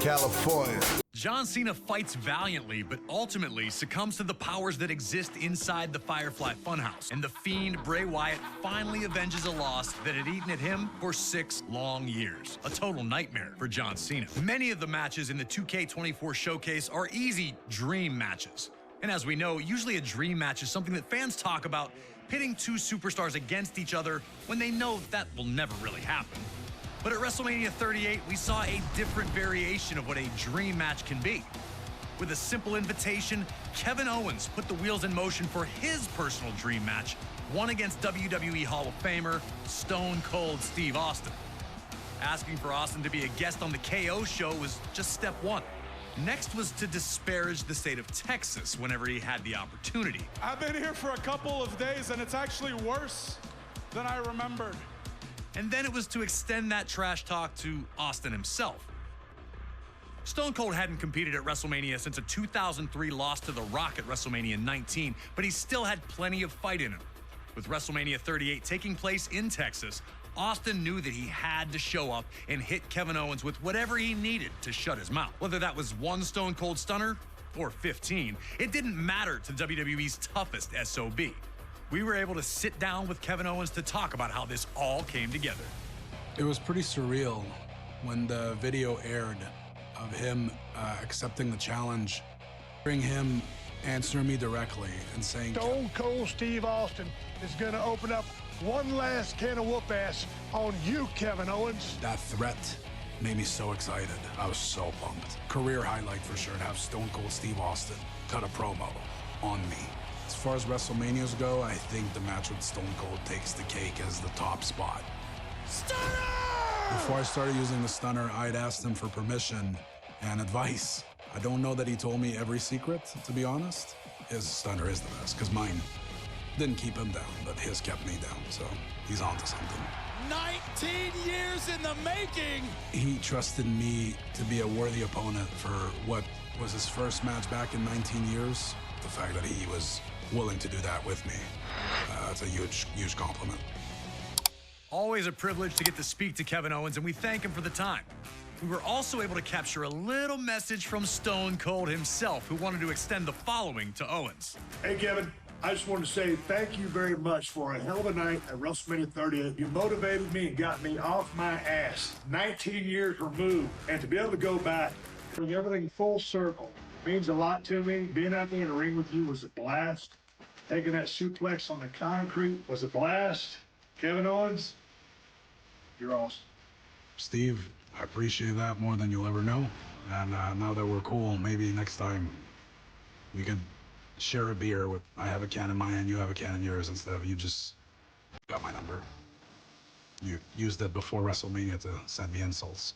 California. John Cena fights valiantly, but ultimately succumbs to the powers that exist inside the Firefly Funhouse. And the Fiend, Bray Wyatt, finally avenges a loss that had eaten at him for 6 long years. A total nightmare for John Cena. Many of the matches in the 2K24 showcase are easy dream matches. And as we know, usually a dream match is something that fans talk about, pitting 2 superstars against each other when they know that will never really happen. But at WrestleMania 38, we saw a different variation of what a dream match can be. With a simple invitation, Kevin Owens put the wheels in motion for his personal dream match, one against WWE Hall of Famer, Stone Cold Steve Austin. Asking for Austin to be a guest on the KO show was just step 1. Next was to disparage the state of Texas whenever he had the opportunity. I've been here for a couple of days, and it's actually worse than I remembered. And then it was to extend that trash talk to Austin himself. Stone Cold hadn't competed at WrestleMania since a 2003 loss to The Rock at WrestleMania 19, but he still had plenty of fight in him. With WrestleMania 38 taking place in Texas, Austin knew that he had to show up and hit Kevin Owens with whatever he needed to shut his mouth. Whether that was 1 Stone Cold Stunner or 15, it didn't matter to WWE's toughest SOB. We were able to sit down with Kevin Owens to talk about how this all came together. It was pretty surreal when the video aired of him accepting the challenge, hearing him answer me directly and saying, Stone Cold Steve Austin is gonna open up one last can of whoop ass on you, Kevin Owens. That threat made me so excited. I was so pumped. Career highlight for sure to have Stone Cold Steve Austin cut a promo on me. As far as WrestleManias go, I think the match with Stone Cold takes the cake as the top spot. Stunner! Before I started using the stunner, I'd asked him for permission and advice. I don't know that he told me every secret, to be honest. His stunner is the best, because mine didn't keep him down, but his kept me down, so he's onto something. 19 years in the making! He trusted me to be a worthy opponent for what was his first match back in 19 years. The fact that he was willing to do that with me, that's a huge, huge compliment. Always a privilege to get to speak to Kevin Owens, and we thank him for the time. We were also able to capture a little message from Stone Cold himself, who wanted to extend the following to Owens. Hey, Kevin, I just wanted to say thank you very much for a hell of a night at WrestleMania 38. You motivated me and got me off my ass. 19 years removed, and to be able to go back, bring everything full circle, means a lot to me. Being out there in the ring with you was a blast. Taking that suplex on the concrete was a blast. Kevin Owens, you're awesome. Steve, I appreciate that more than you'll ever know. And now that we're cool, maybe next time we could share a beer with, I have a can in my hand, you have a can in yours, instead of you just got my number. You used it before WrestleMania to send me insults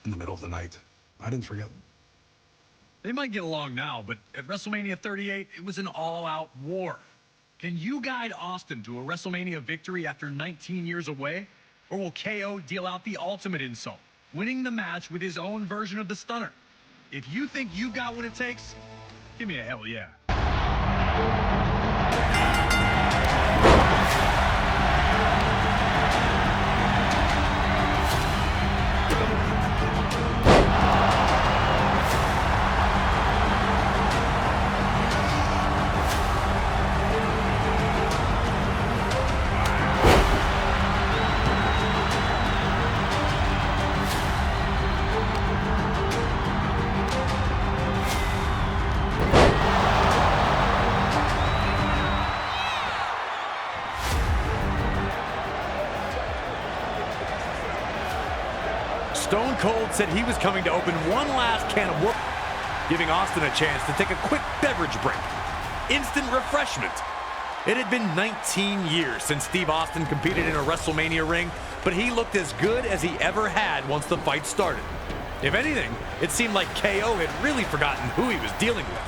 in the middle of the night. I didn't forget. They might get along now, but at WrestleMania 38, it was an all-out war. Can you guide Austin to a WrestleMania victory after 19 years away? Or will KO deal out the ultimate insult, winning the match with his own version of the stunner? If you think you've got what it takes, give me a hell yeah. Stone Cold said he was coming to open one last can of whoop, giving Austin a chance to take a quick beverage break. Instant refreshment. It had been 19 years since Steve Austin competed in a WrestleMania ring, but he looked as good as he ever had once the fight started. If anything, it seemed like KO had really forgotten who he was dealing with.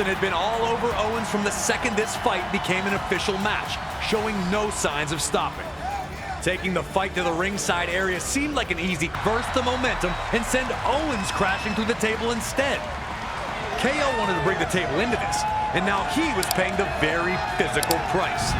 Austin had been all over Owens from the second this fight became an official match, showing no signs of stopping. Taking the fight to the ringside area seemed like an easy burst the momentum and send Owens crashing through the table instead. KO wanted to bring the table into this, and now he was paying the very physical price.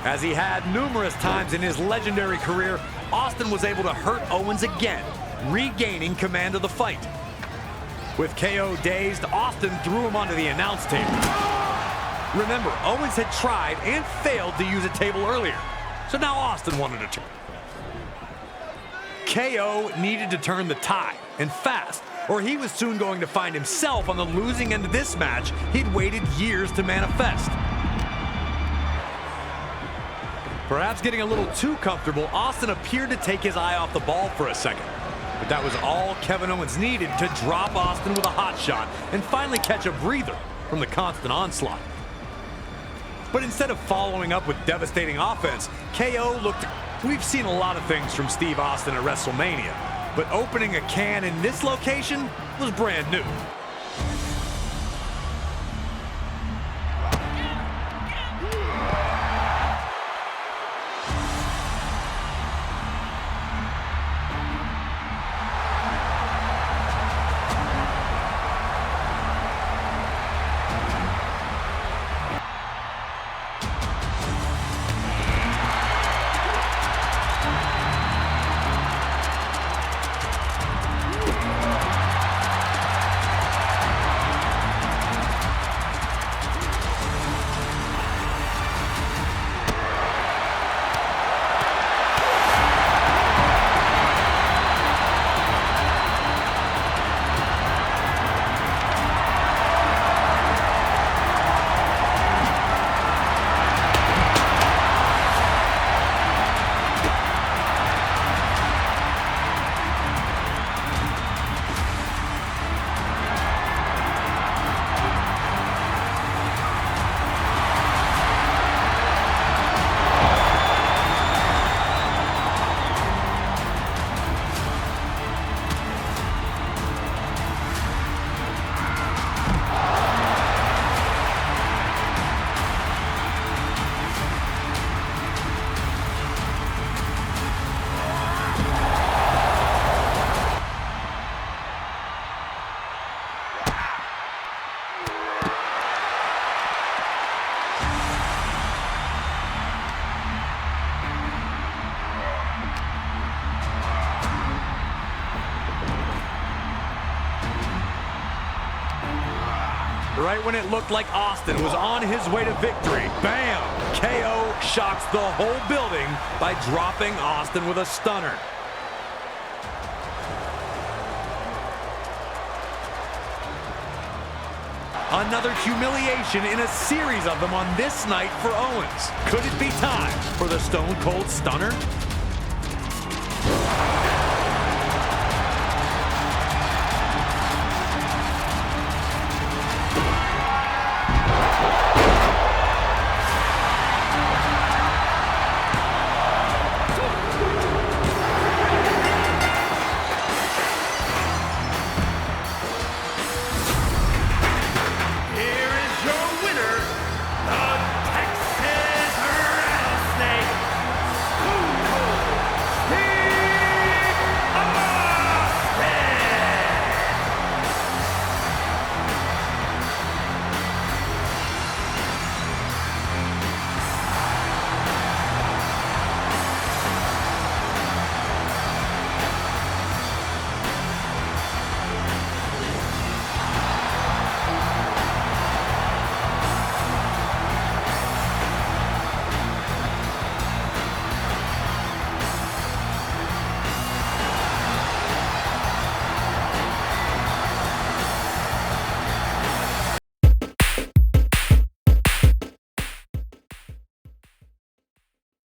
As he had numerous times in his legendary career, Austin was able to hurt Owens again, regaining command of the fight. With KO dazed, Austin threw him onto the announce table. Remember, Owens had tried and failed to use a table earlier, so now Austin wanted to turn. KO needed to turn the tide, and fast, or he was soon going to find himself on the losing end of this match he'd waited years to manifest. Perhaps getting a little too comfortable, Austin appeared to take his eye off the ball for a second. But that was all Kevin Owens needed to drop Austin with a hot shot and finally catch a breather from the constant onslaught. But instead of following up with devastating offense, KO looked... We've seen a lot of things from Steve Austin at WrestleMania, but opening a can in this location was brand new. Right when it looked like Austin was on his way to victory, bam! KO shocks the whole building by dropping Austin with a stunner. Another humiliation in a series of them on this night for Owens. Could it be time for the Stone Cold Stunner?